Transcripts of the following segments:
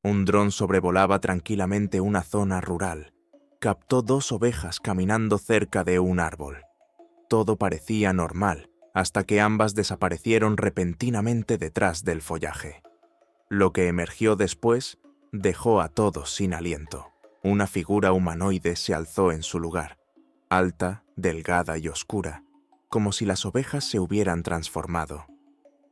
Un dron sobrevolaba tranquilamente una zona rural. Captó 2 ovejas caminando cerca de un árbol. Todo parecía normal, hasta que ambas desaparecieron repentinamente detrás del follaje. Lo que emergió después dejó a todos sin aliento. Una figura humanoide se alzó en su lugar, alta, delgada y oscura, como si las ovejas se hubieran transformado.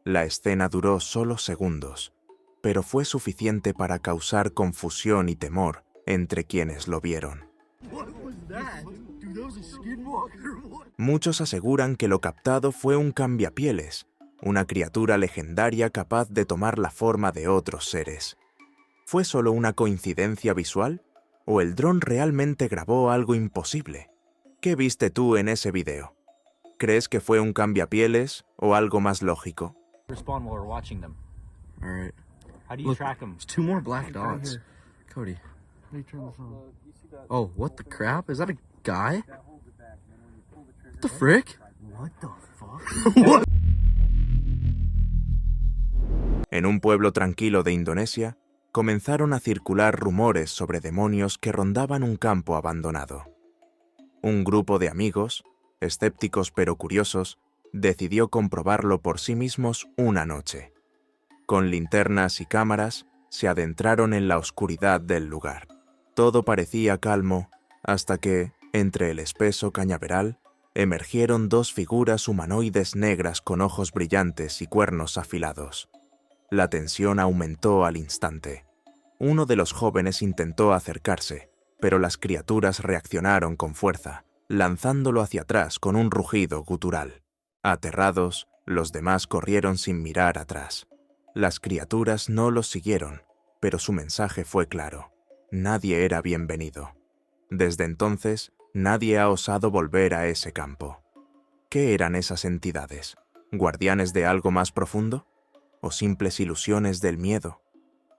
La escena duró solo segundos, pero fue suficiente para causar confusión y temor entre quienes lo vieron. Muchos aseguran que lo captado fue un cambiapieles, una criatura legendaria capaz de tomar la forma de otros seres. ¿Fue solo una coincidencia visual? ¿O el dron realmente grabó algo imposible? ¿Qué viste tú en ese video? ¿Crees que fue un cambiapieles o algo más lógico? Respond while we're watching them. All right. How do you track them? There's 2 more black dots. Cody. How do you turn this on? Oh, what the crap? Is that a guy? What the frick? What the fuck? En un pueblo tranquilo de Indonesia, comenzaron a circular rumores sobre demonios que rondaban un campo abandonado. Un grupo de amigos, escépticos pero curiosos, decidió comprobarlo por sí mismos una noche. Con linternas y cámaras, se adentraron en la oscuridad del lugar. Todo parecía calmo, hasta que, entre el espeso cañaveral, emergieron 2 figuras humanoides negras con ojos brillantes y cuernos afilados. La tensión aumentó al instante. Uno de los jóvenes intentó acercarse, pero las criaturas reaccionaron con fuerza, lanzándolo hacia atrás con un rugido gutural. Aterrados, los demás corrieron sin mirar atrás. Las criaturas no los siguieron, pero su mensaje fue claro. Nadie era bienvenido. Desde entonces, nadie ha osado volver a ese campo. ¿Qué eran esas entidades? ¿Guardianes de algo más profundo? ¿O simples ilusiones del miedo?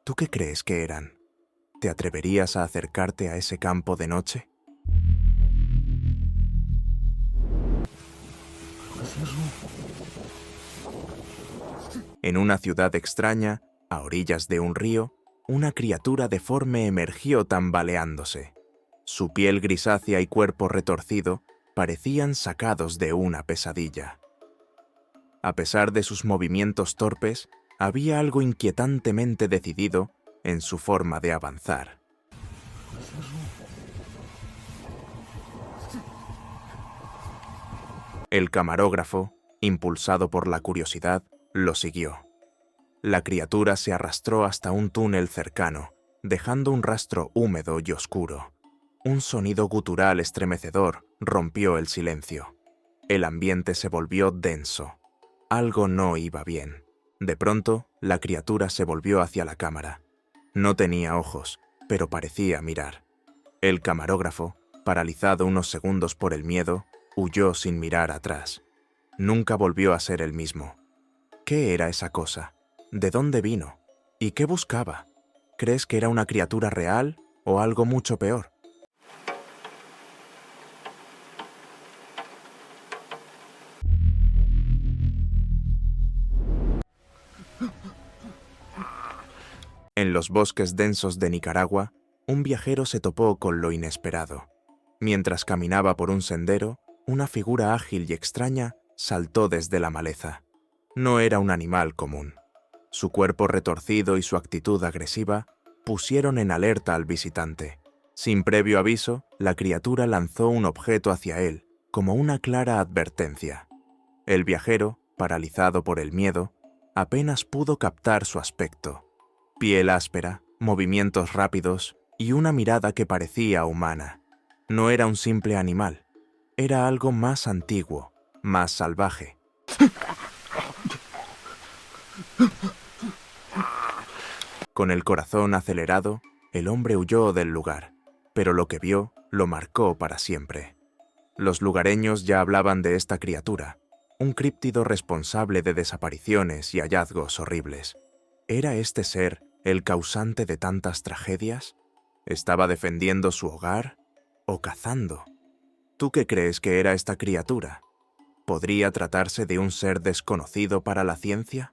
¿Tú qué crees que eran? ¿Te atreverías a acercarte a ese campo de noche? En una ciudad extraña, a orillas de un río, una criatura deforme emergió tambaleándose. Su piel grisácea y cuerpo retorcido parecían sacados de una pesadilla. A pesar de sus movimientos torpes, había algo inquietantemente decidido en su forma de avanzar. El camarógrafo, impulsado por la curiosidad, lo siguió. La criatura se arrastró hasta un túnel cercano, dejando un rastro húmedo y oscuro. Un sonido gutural estremecedor rompió el silencio. El ambiente se volvió denso. Algo no iba bien. De pronto, la criatura se volvió hacia la cámara. No tenía ojos, pero parecía mirar. El camarógrafo, paralizado unos segundos por el miedo, huyó sin mirar atrás. Nunca volvió a ser el mismo. ¿Qué era esa cosa? ¿De dónde vino? ¿Y qué buscaba? ¿Crees que era una criatura real o algo mucho peor? En los bosques densos de Nicaragua, un viajero se topó con lo inesperado. Mientras caminaba por un sendero, una figura ágil y extraña saltó desde la maleza. No era un animal común. Su cuerpo retorcido y su actitud agresiva pusieron en alerta al visitante. Sin previo aviso, la criatura lanzó un objeto hacia él, como una clara advertencia. El viajero, paralizado por el miedo, apenas pudo captar su aspecto. Piel áspera, movimientos rápidos y una mirada que parecía humana. No era un simple animal, era algo más antiguo, más salvaje. Con el corazón acelerado, el hombre huyó del lugar, pero lo que vio lo marcó para siempre. Los lugareños ya hablaban de esta criatura, un críptido responsable de desapariciones y hallazgos horribles. ¿Era este ser el causante de tantas tragedias? ¿Estaba defendiendo su hogar o cazando? ¿Tú qué crees que era esta criatura? ¿Podría tratarse de un ser desconocido para la ciencia?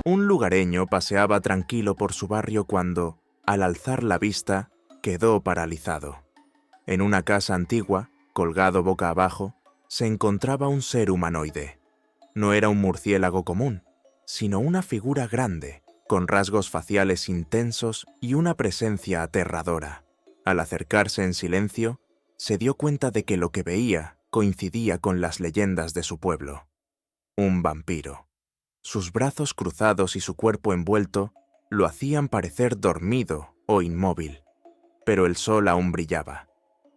Un lugareño paseaba tranquilo por su barrio cuando, al alzar la vista, quedó paralizado. En una casa antigua, colgado boca abajo, se encontraba un ser humanoide. No era un murciélago común, sino una figura grande, con rasgos faciales intensos y una presencia aterradora. Al acercarse en silencio, se dio cuenta de que lo que veía coincidía con las leyendas de su pueblo. Un vampiro. Sus brazos cruzados y su cuerpo envuelto lo hacían parecer dormido o inmóvil, pero el sol aún brillaba.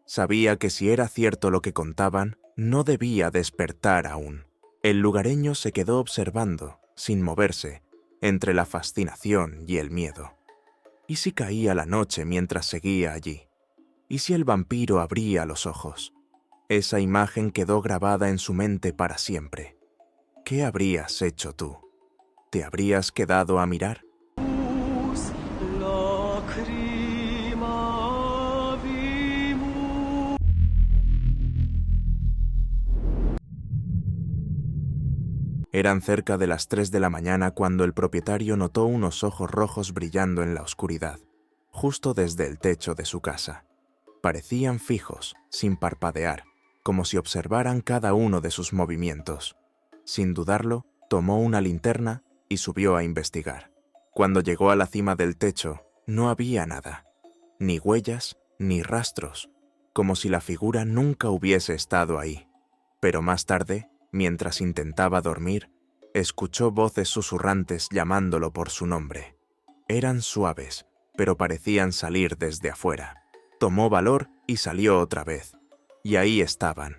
Sabía que si era cierto lo que contaban, no debía despertar aún. El lugareño se quedó observando, sin moverse, entre la fascinación y el miedo. ¿Y si caía la noche mientras seguía allí? ¿Y si el vampiro abría los ojos? Esa imagen quedó grabada en su mente para siempre. ¿Qué habrías hecho tú? ¿Te habrías quedado a mirar? Eran cerca de las 3 de la mañana cuando el propietario notó unos ojos rojos brillando en la oscuridad, justo desde el techo de su casa. Parecían fijos, sin parpadear, como si observaran cada uno de sus movimientos. Sin dudarlo, tomó una linterna y subió a investigar. Cuando llegó a la cima del techo, no había nada, ni huellas ni rastros, como si la figura nunca hubiese estado ahí. Pero más tarde, mientras intentaba dormir, escuchó voces susurrantes llamándolo por su nombre. Eran suaves, pero parecían salir desde afuera. Tomó valor y salió otra vez. Y ahí estaban,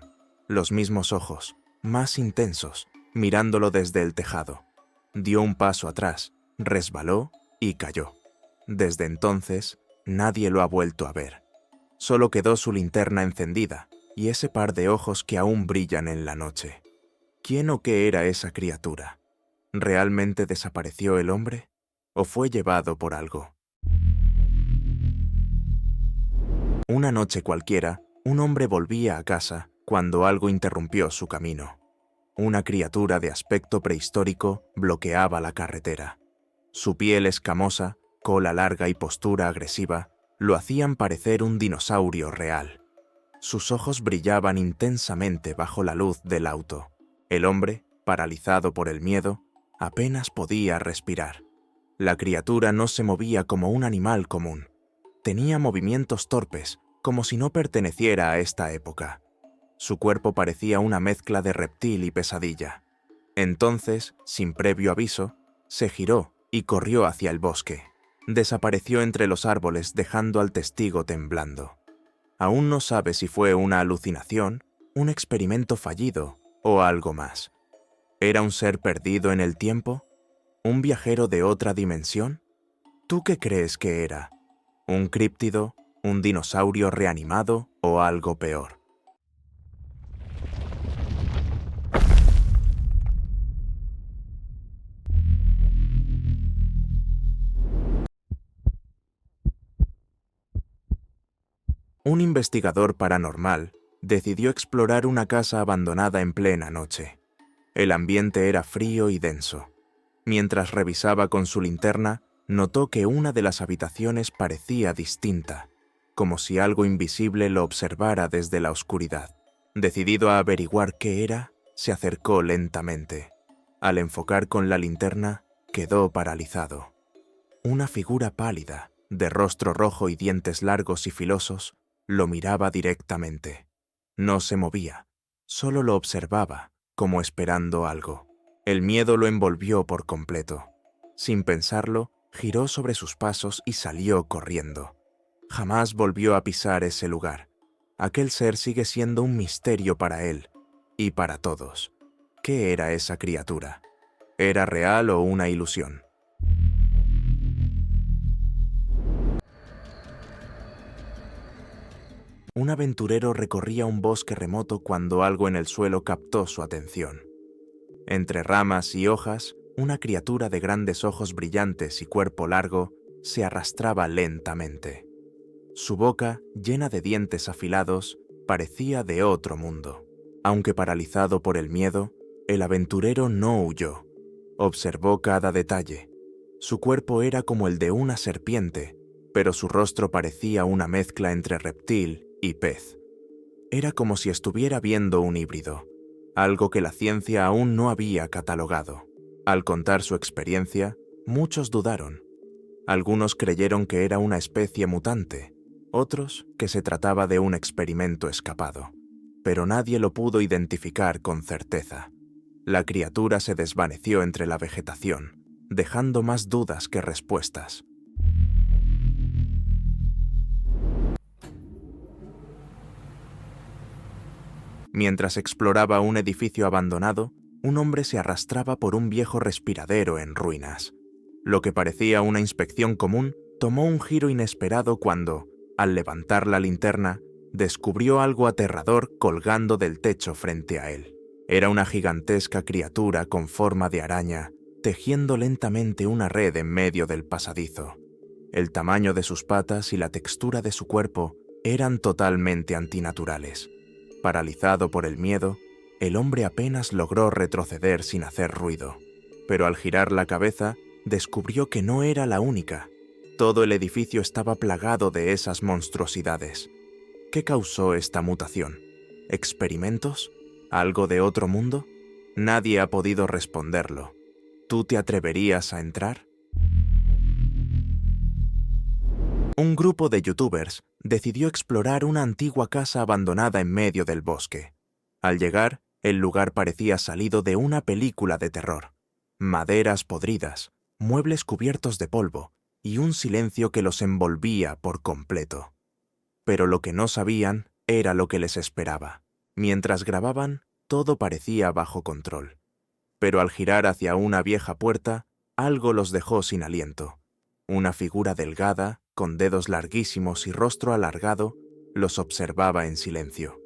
los mismos ojos, más intensos, mirándolo desde el tejado. Dio un paso atrás, resbaló y cayó. Desde entonces, nadie lo ha vuelto a ver. Solo quedó su linterna encendida y ese par de ojos que aún brillan en la noche. ¿Quién o qué era esa criatura? ¿Realmente desapareció el hombre? ¿O fue llevado por algo? Una noche cualquiera, un hombre volvía a casa cuando algo interrumpió su camino. Una criatura de aspecto prehistórico bloqueaba la carretera. Su piel escamosa, cola larga y postura agresiva lo hacían parecer un dinosaurio real. Sus ojos brillaban intensamente bajo la luz del auto. El hombre, paralizado por el miedo, apenas podía respirar. La criatura no se movía como un animal común. Tenía movimientos torpes, como si no perteneciera a esta época. Su cuerpo parecía una mezcla de reptil y pesadilla. Entonces, sin previo aviso, se giró y corrió hacia el bosque. Desapareció entre los árboles dejando al testigo temblando. Aún no sabe si fue una alucinación, un experimento fallido o algo más. ¿Era un ser perdido en el tiempo? ¿Un viajero de otra dimensión? ¿Tú qué crees que era? ¿Un críptido? ¿Un dinosaurio reanimado o algo peor? Un investigador paranormal decidió explorar una casa abandonada en plena noche. El ambiente era frío y denso. Mientras revisaba con su linterna, notó que una de las habitaciones parecía distinta, como si algo invisible lo observara desde la oscuridad. Decidido a averiguar qué era, se acercó lentamente. Al enfocar con la linterna, quedó paralizado. Una figura pálida, de rostro rojo y dientes largos y filosos, lo miraba directamente. No se movía, solo lo observaba, como esperando algo. El miedo lo envolvió por completo. Sin pensarlo, giró sobre sus pasos y salió corriendo. Jamás volvió a pisar ese lugar. Aquel ser sigue siendo un misterio para él y para todos. ¿Qué era esa criatura? ¿Era real o una ilusión? Un aventurero recorría un bosque remoto cuando algo en el suelo captó su atención. Entre ramas y hojas, una criatura de grandes ojos brillantes y cuerpo largo se arrastraba lentamente. Su boca, llena de dientes afilados, parecía de otro mundo. Aunque paralizado por el miedo, el aventurero no huyó. Observó cada detalle. Su cuerpo era como el de una serpiente, pero su rostro parecía una mezcla entre reptil y pez. Era como si estuviera viendo un híbrido, algo que la ciencia aún no había catalogado. Al contar su experiencia, muchos dudaron. Algunos creyeron que era una especie mutante, otros que se trataba de un experimento escapado, pero nadie lo pudo identificar con certeza. La criatura se desvaneció entre la vegetación, dejando más dudas que respuestas. Mientras exploraba un edificio abandonado, un hombre se arrastraba por un viejo respiradero en ruinas. Lo que parecía una inspección común tomó un giro inesperado cuando, al levantar la linterna, descubrió algo aterrador colgando del techo frente a él. Era una gigantesca criatura con forma de araña, tejiendo lentamente una red en medio del pasadizo. El tamaño de sus patas y la textura de su cuerpo eran totalmente antinaturales. Paralizado por el miedo, el hombre apenas logró retroceder sin hacer ruido, pero al girar la cabeza, descubrió que no era la única. Todo el edificio estaba plagado de esas monstruosidades. ¿Qué causó esta mutación? ¿Experimentos? ¿Algo de otro mundo? Nadie ha podido responderlo. ¿Tú te atreverías a entrar? Un grupo de youtubers decidió explorar una antigua casa abandonada en medio del bosque. Al llegar, el lugar parecía salido de una película de terror. Maderas podridas, muebles cubiertos de polvo y un silencio que los envolvía por completo. Pero lo que no sabían era lo que les esperaba. Mientras grababan, todo parecía bajo control. Pero al girar hacia una vieja puerta, algo los dejó sin aliento. Una figura delgada, con dedos larguísimos y rostro alargado, los observaba en silencio.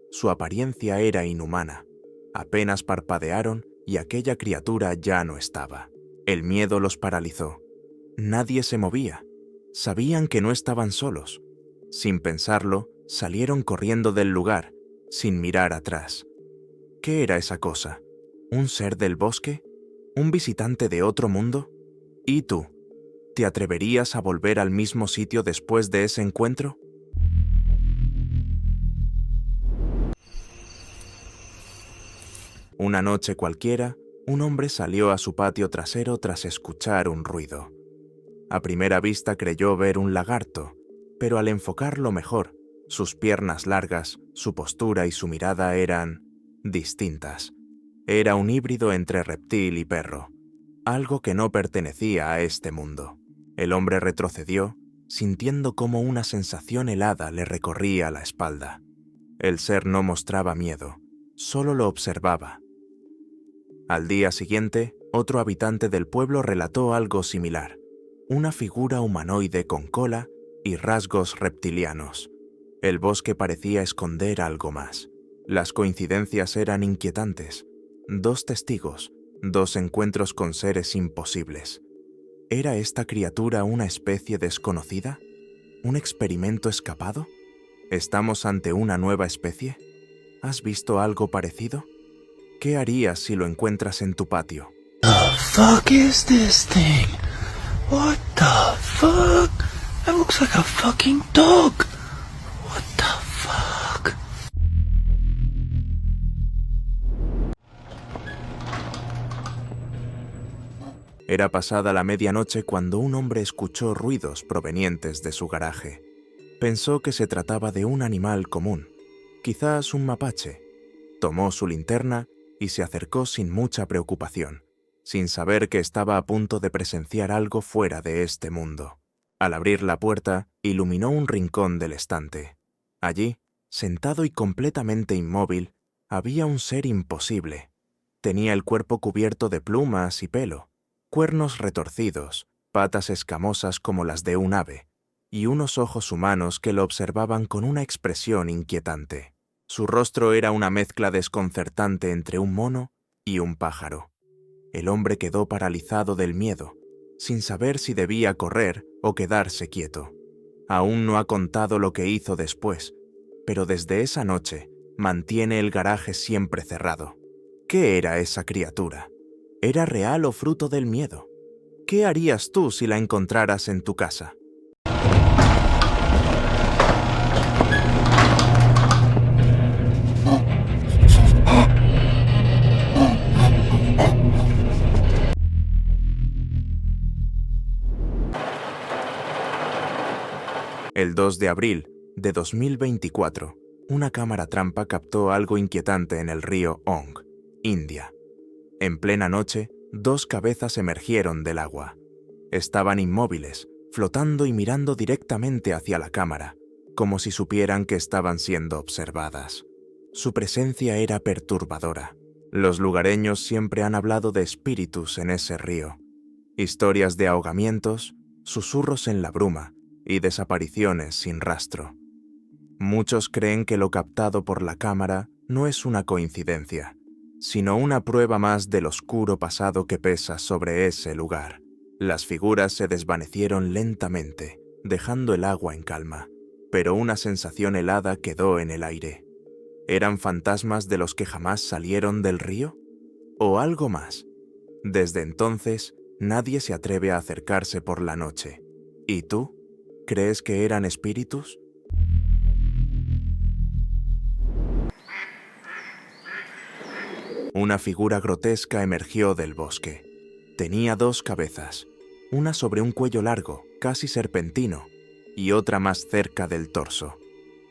Su apariencia era inhumana. Apenas parpadearon y aquella criatura ya no estaba. El miedo los paralizó. Nadie se movía. Sabían que no estaban solos. Sin pensarlo, salieron corriendo del lugar, sin mirar atrás. ¿Qué era esa cosa? ¿Un ser del bosque? ¿Un visitante de otro mundo? ¿Y tú? ¿Te atreverías a volver al mismo sitio después de ese encuentro? Una noche cualquiera, un hombre salió a su patio trasero tras escuchar un ruido. A primera vista creyó ver un lagarto, pero al enfocarlo mejor, sus piernas largas, su postura y su mirada eran distintas. Era un híbrido entre reptil y perro, algo que no pertenecía a este mundo. El hombre retrocedió, sintiendo cómo una sensación helada le recorría la espalda. El ser no mostraba miedo, solo lo observaba. Al día siguiente, otro habitante del pueblo relató algo similar. Una figura humanoide con cola y rasgos reptilianos. El bosque parecía esconder algo más. Las coincidencias eran inquietantes. 2 testigos, 2 encuentros con seres imposibles. ¿Era esta criatura una especie desconocida? ¿Un experimento escapado? ¿Estamos ante una nueva especie? ¿Has visto algo parecido? ¿Qué harías si lo encuentras en tu patio? The fuck is this thing? What the fuck? That looks like a fucking dog. What the fuck? Era pasada la medianoche cuando un hombre escuchó ruidos provenientes de su garaje. Pensó que se trataba de un animal común, quizás un mapache. Tomó su linterna y se acercó sin mucha preocupación, sin saber que estaba a punto de presenciar algo fuera de este mundo. Al abrir la puerta, iluminó un rincón del estante. Allí, sentado y completamente inmóvil, había un ser imposible. Tenía el cuerpo cubierto de plumas y pelo, cuernos retorcidos, patas escamosas como las de un ave, y unos ojos humanos que lo observaban con una expresión inquietante. Su rostro era una mezcla desconcertante entre un mono y un pájaro. El hombre quedó paralizado del miedo, sin saber si debía correr o quedarse quieto. Aún no ha contado lo que hizo después, pero desde esa noche mantiene el garaje siempre cerrado. ¿Qué era esa criatura? ¿Era real o fruto del miedo? ¿Qué harías tú si la encontraras en tu casa? El 2 de abril de 2024, una cámara trampa captó algo inquietante en el río Ong, India. En plena noche, 2 cabezas emergieron del agua. Estaban inmóviles, flotando y mirando directamente hacia la cámara, como si supieran que estaban siendo observadas. Su presencia era perturbadora. Los lugareños siempre han hablado de espíritus en ese río. Historias de ahogamientos, susurros en la bruma y desapariciones sin rastro. Muchos creen que lo captado por la cámara no es una coincidencia, sino una prueba más del oscuro pasado que pesa sobre ese lugar. Las figuras se desvanecieron lentamente, dejando el agua en calma, pero una sensación helada quedó en el aire. ¿Eran fantasmas de los que jamás salieron del río? ¿O algo más? Desde entonces, nadie se atreve a acercarse por la noche. ¿Y tú? ¿Crees que eran espíritus? Una figura grotesca emergió del bosque. Tenía 2 cabezas, una sobre un cuello largo, casi serpentino, y otra más cerca del torso.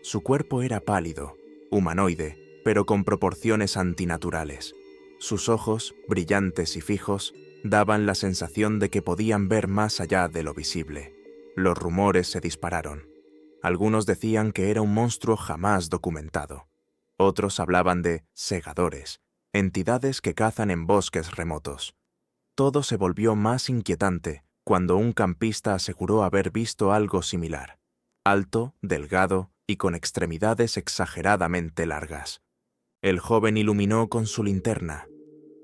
Su cuerpo era pálido, humanoide, pero con proporciones antinaturales. Sus ojos, brillantes y fijos, daban la sensación de que podían ver más allá de lo visible. Los rumores se dispararon. Algunos decían que era un monstruo jamás documentado. Otros hablaban de segadores, entidades que cazan en bosques remotos. Todo se volvió más inquietante cuando un campista aseguró haber visto algo similar. Alto, delgado y con extremidades exageradamente largas. El joven iluminó con su linterna,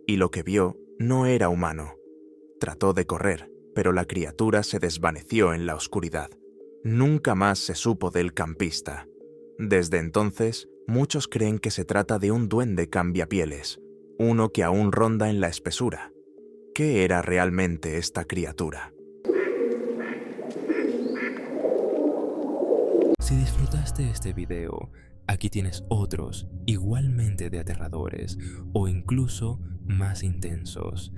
y lo que vio no era humano. Trató de correr, pero la criatura se desvaneció en la oscuridad. Nunca más se supo del campista. Desde entonces, muchos creen que se trata de un duende cambiapieles, uno que aún ronda en la espesura. ¿Qué era realmente esta criatura? Si disfrutaste este video, aquí tienes otros igualmente de aterradores o incluso más intensos.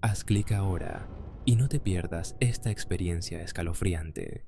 Haz clic ahora y no te pierdas esta experiencia escalofriante.